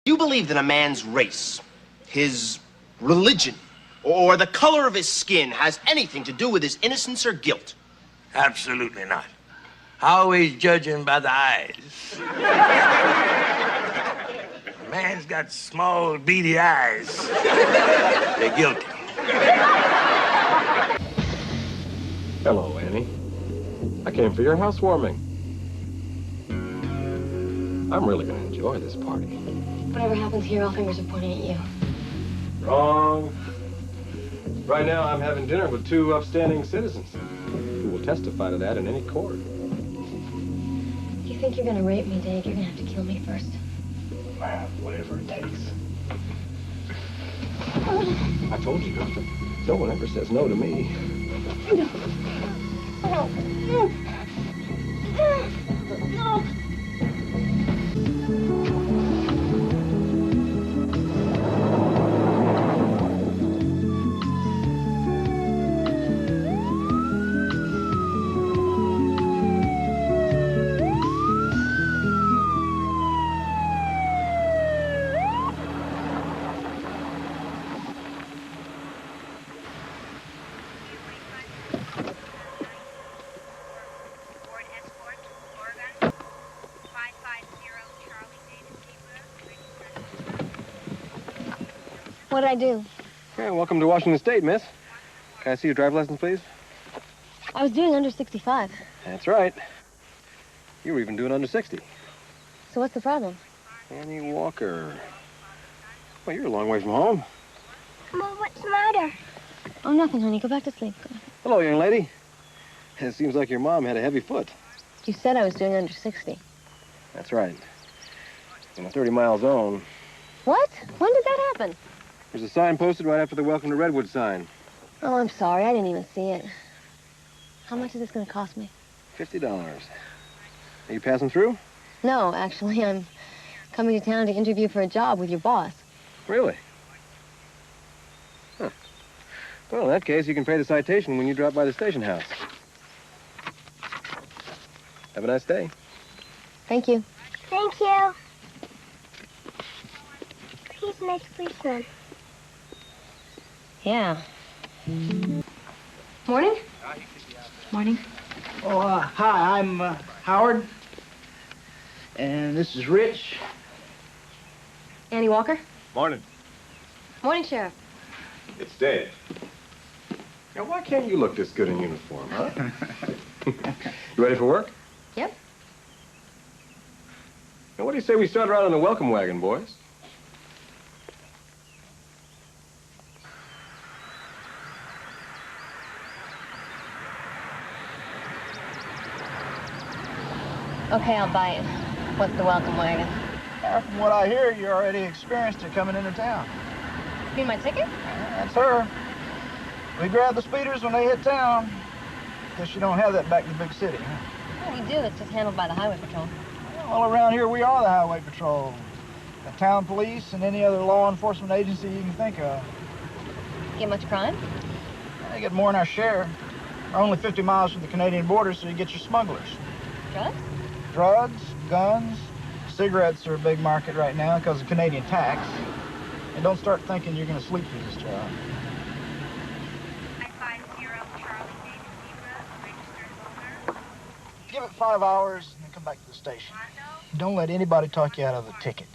You believe that a man's race, his religion, or the color of his skin has anything to do with his innocence or guilt? Absolutely not. Always judging by the eyes. A man's got small, beady eyes. They're guilty. Hello, Annie. I came for your housewarming. I'm really going to enjoy this party. Whatever happens here, all fingers are pointing at you. Wrong. Right now, I'm having dinner with two upstanding citizens who will testify to that in any court. If you think you're gonna rape me, Dave, you're gonna have to kill me first. Well, whatever it takes. I told you, no one ever says no to me. No. What'd I do? Yeah, welcome to Washington State, miss. Can I see your driver's license, please? I was doing under 65. That's right. You were even doing under 60. So what's the problem? Annie Walker. Well, you're a long way from home. Mom, what's the matter? Oh, nothing, honey. Go back to sleep. Go. Hello, young lady. It seems like your mom had a heavy foot. You said I was doing under 60. That's right. In a 30-mile zone. What? When did that happen? There's a sign posted right after the Welcome to Redwood sign. Oh, I'm sorry. I didn't even see it. How much is this going to cost me? $50. Are you passing through? No, actually, I'm coming to town to interview for a job with your boss. Really? Huh. Well, in that case, you can pay the citation when you drop by the station house. Have a nice day. Thank you. Thank you. He's a nice policeman. Yeah. Morning? Morning. Oh, hi, I'm Howard. And this is Rich. Annie Walker? Morning. Morning, Sheriff. It's Dave. Now, why can't you look this good in uniform, huh? You ready for work? Yep. Now, what do you say we start around in the welcome wagon, boys? Okay, I'll buy it. What's the welcome wagon? From what I hear, you're already experienced at coming into town. You mean my ticket? That's her. We grab the speeders when they hit town. Guess you don't have that back in the big city, huh? Well, we do. It's just handled by the highway patrol. Well, around here, we are the highway patrol. The town police and any other law enforcement agency you can think of. Get much crime? They get more than our share. We're only 50 miles from the Canadian border, so you get your smugglers. Drugs? Drugs, guns, cigarettes are a big market right now because of Canadian tax. And don't start thinking you're going to sleep through this job. Give it 5 hours and then come back to the station. Don't let anybody talk you out of the ticket.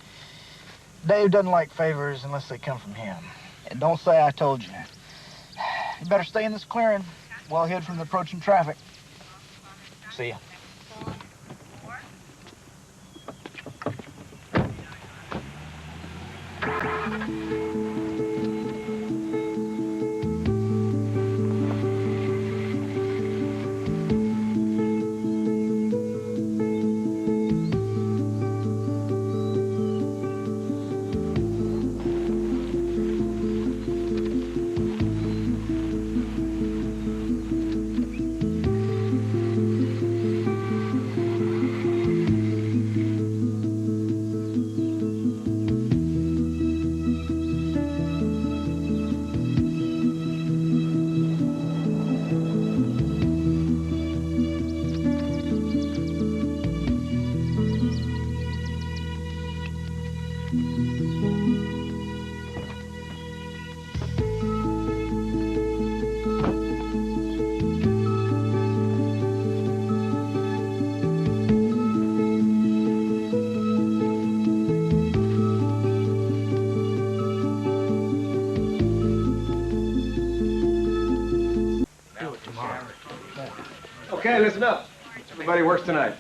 Dave doesn't like favors unless they come from him. And don't say I told you. You better stay in this clearing, well hid from the approaching traffic. See ya. Okay, listen up. Everybody works tonight.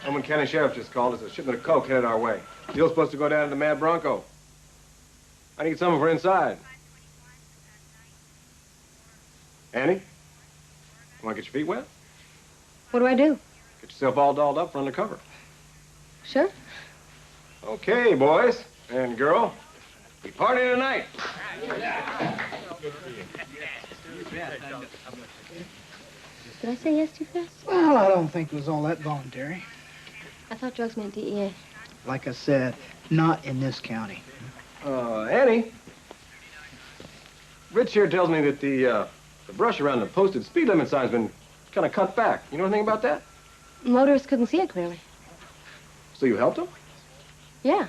Homeland County Sheriff just called. There's a shipment of coke headed our way. Deal's supposed to go down to the Mad Bronco. I need someone for inside. Annie? You want to get your feet wet? What do I do? Get yourself all dolled up for undercover. Sure. Okay, boys and girl. We party tonight. Did I say yes too fast? Well, I don't think it was all that voluntary. I thought drugs meant DEA. Like I said, not in this county. Annie. Rich here tells me that the brush around the posted speed limit sign's been kind of cut back. You know anything about that? Motorists couldn't see it clearly. So you helped him? Yeah.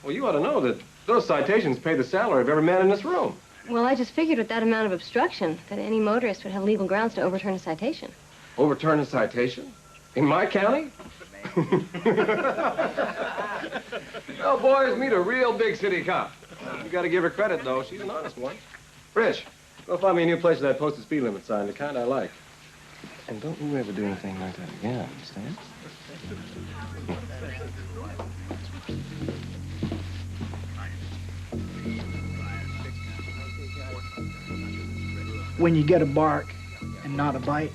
Well, you ought to know that those citations pay the salary of every man in this room. Well, I just figured with that amount of obstruction that any motorist would have legal grounds to overturn a citation. Overturn a citation? In my county? Well, boys, meet a real big city cop. You gotta give her credit, though. She's an honest one. Rich, go find me a new place with that posted speed limit sign, the kind I like. And don't you ever do anything like that again, understand? When you get a bark and not a bite,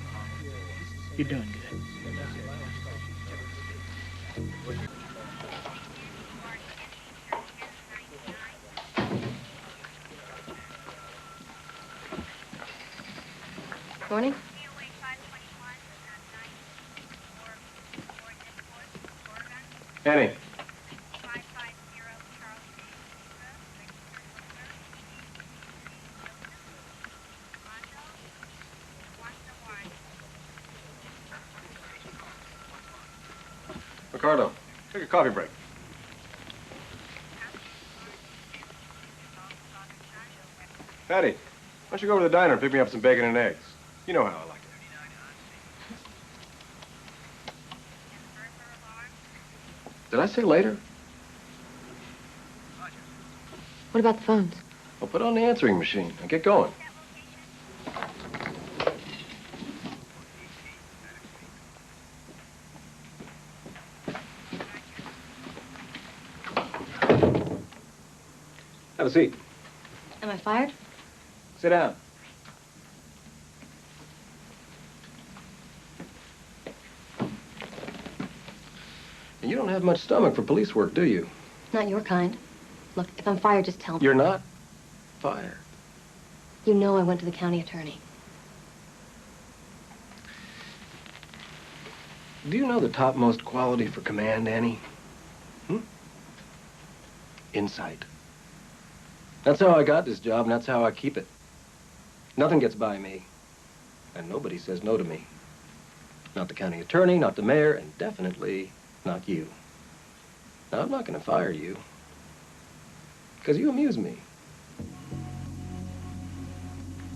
you're doing good. Morning. Annie. Ricardo, take a coffee break. Patty, why don't you go over to the diner and pick me up some bacon and eggs? You know how I like it. Did I say later? What about the phones? Well, put on the answering machine and get going. Have a seat. Am I fired? Sit down. You don't have much stomach for police work, do you? Not your kind. Look, if I'm fired, just tell me. You're not fired. You know I went to the county attorney. Do you know the topmost quality for command, Annie? Insight. That's how I got this job, and that's how I keep it. Nothing gets by me, and nobody says no to me. Not the county attorney, not the mayor, and definitely not you. Now, I'm not going to fire you, because you amuse me.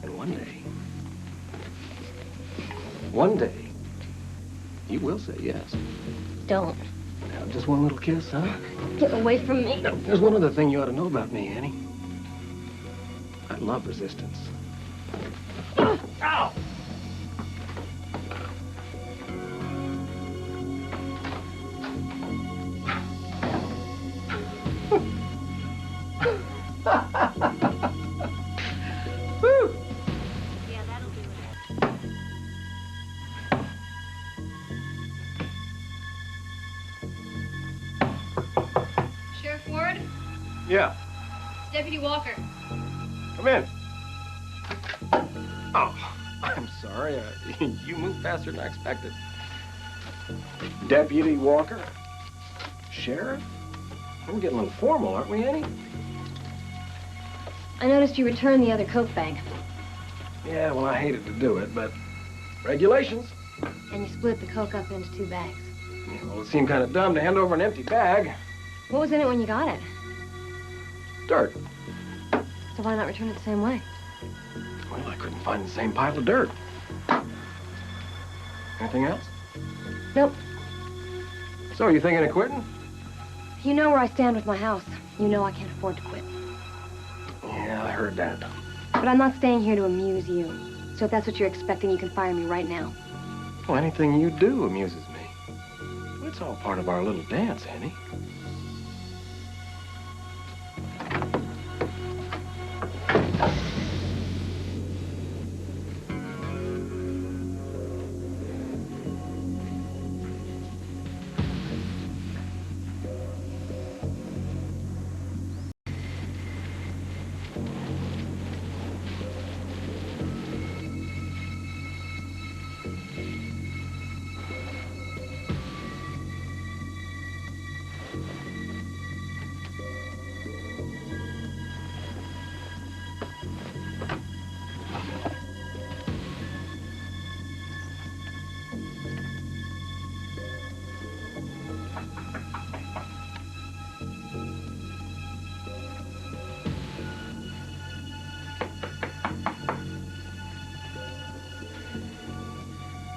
And one day, you will say yes. Don't. Now, just one little kiss, huh? Get away from me. Now, there's one other thing you ought to know about me, Annie. I love resistance. Ow! Woo! Yeah, that'll do it. Sheriff Ward? Yeah, It's Deputy Walker. come in. Oh, I'm sorry. You moved faster than I expected. Deputy Walker? Sheriff? We're getting a little formal, aren't we, Annie? I noticed you returned the other Coke bag. Yeah, well, I hated to do it, but regulations. And you split the Coke up into 2 bags. Yeah, well, it seemed kind of dumb to hand over an empty bag. What was in it when you got it? Dirt. So why not return it the same way? Well, I couldn't find the same pile of dirt. Anything else? Nope. So, you thinking of quitting? You know where I stand with my house. You know I can't afford to quit. Yeah, I heard that. But I'm not staying here to amuse you. So if that's what you're expecting, you can fire me right now. Well, anything you do amuses me. It's all part of our little dance, Annie.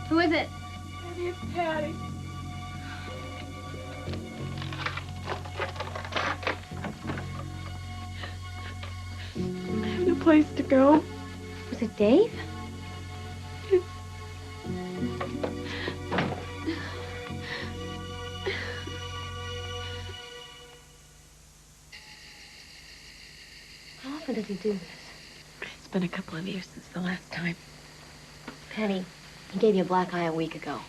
Who is it? It's Patty. I have no place to go. Was it Dave? How often does he do this? It's been a couple of years since the last time. Penny, he gave you a black eye a week ago.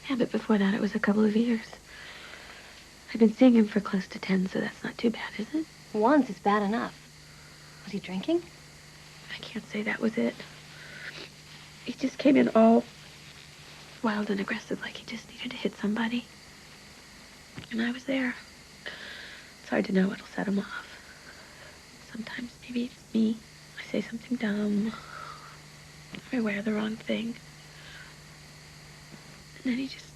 Yeah, but before that, it was a couple of years. I've been seeing him for close to 10, so that's not too bad, is it? Once is bad enough. Was he drinking? I can't say that was it. He just came in all wild and aggressive, like he just needed to hit somebody. And I was there. It's hard to know what'll set him off. Sometimes maybe it's me. I say something dumb. Or I wear the wrong thing. And then he just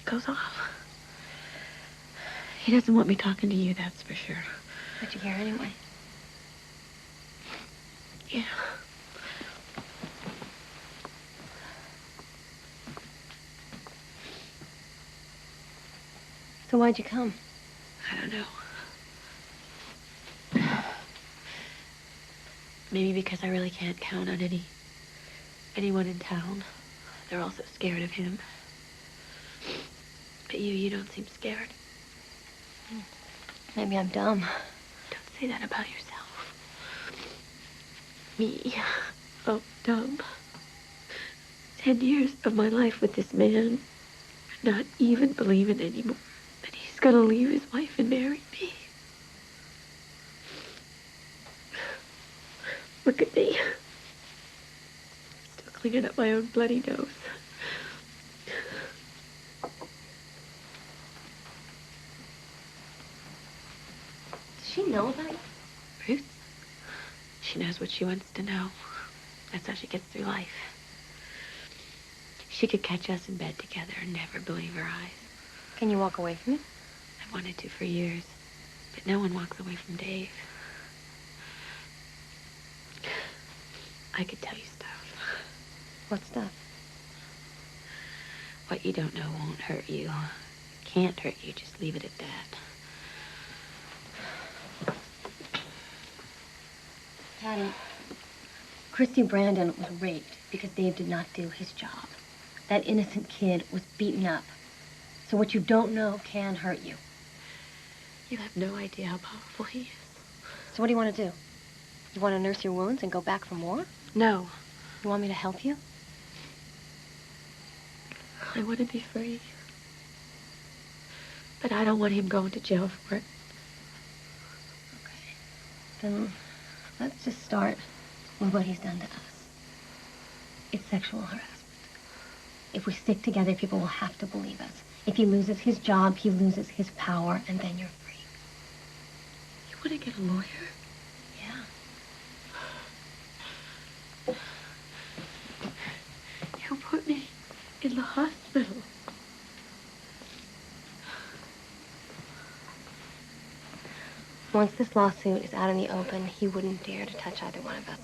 goes off. He doesn't want me talking to you, that's for sure. But you care anyway. Yeah. So why'd you come? I don't know. Maybe because I really can't count on anyone in town. They're all so scared of him. But you don't seem scared. Maybe I'm dumb. Don't say that about yourself. Me. Oh, dumb. 10 years of my life with this man. Not even believing anymore that he's gonna leave his wife and marry me. Look at me. Still cleaning up my own bloody nose. Does she know about you? Ruth? She knows what she wants to know. That's how she gets through life. She could catch us in bed together and never believe her eyes. Can you walk away from it? I've wanted to for years, but no one walks away from Dave. I could tell you stuff. What stuff? What you don't know won't hurt you. Can't hurt you, just leave it at that. Patty, Christy Brandon was raped because Dave did not do his job. That innocent kid was beaten up. So what you don't know can hurt you. You have no idea how powerful he is. So what do you want to do? You want to nurse your wounds and go back for more? No. You want me to help you? I want to be free. But I don't want him going to jail for it. Okay. Then let's just start with what he's done to us. It's sexual harassment. If we stick together, people will have to believe us. If he loses his job, he loses his power, and then you're free. You want to get a lawyer? Yeah. You put me in the hospital. Once this lawsuit is out in the open, he wouldn't dare to touch either one of us.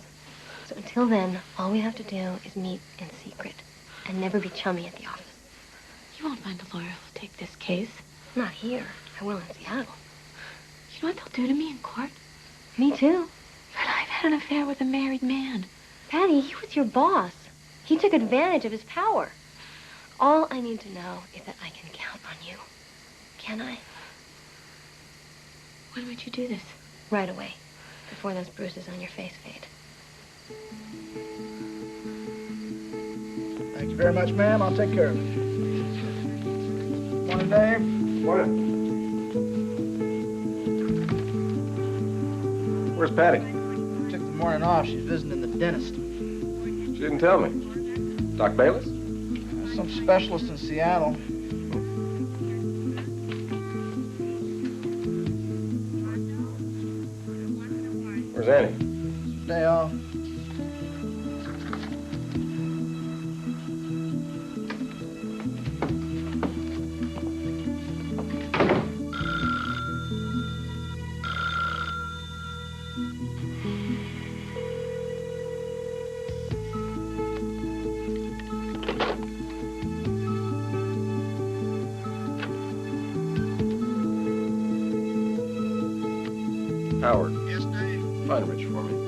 So until then, all we have to do is meet in secret and never be chummy at the office. You won't find a lawyer who'll take this case. Not here. I will in Seattle. You know what they'll do to me in court? Me too. But I've had an affair with a married man. Patty, he was your boss. He took advantage of his power. All I need to know is that I can count on you. Can I? When would you do this? Right away, before those bruises on your face fade. Thank you very much, ma'am. I'll take care of it. Morning, Dave. Morning. Where's Patty? Took the morning off. She's visiting the dentist. She didn't tell me. Doc Bayless? Some specialist in Seattle. Where's Annie? Day off. Howard. Yes, Dave. Find Rich for me.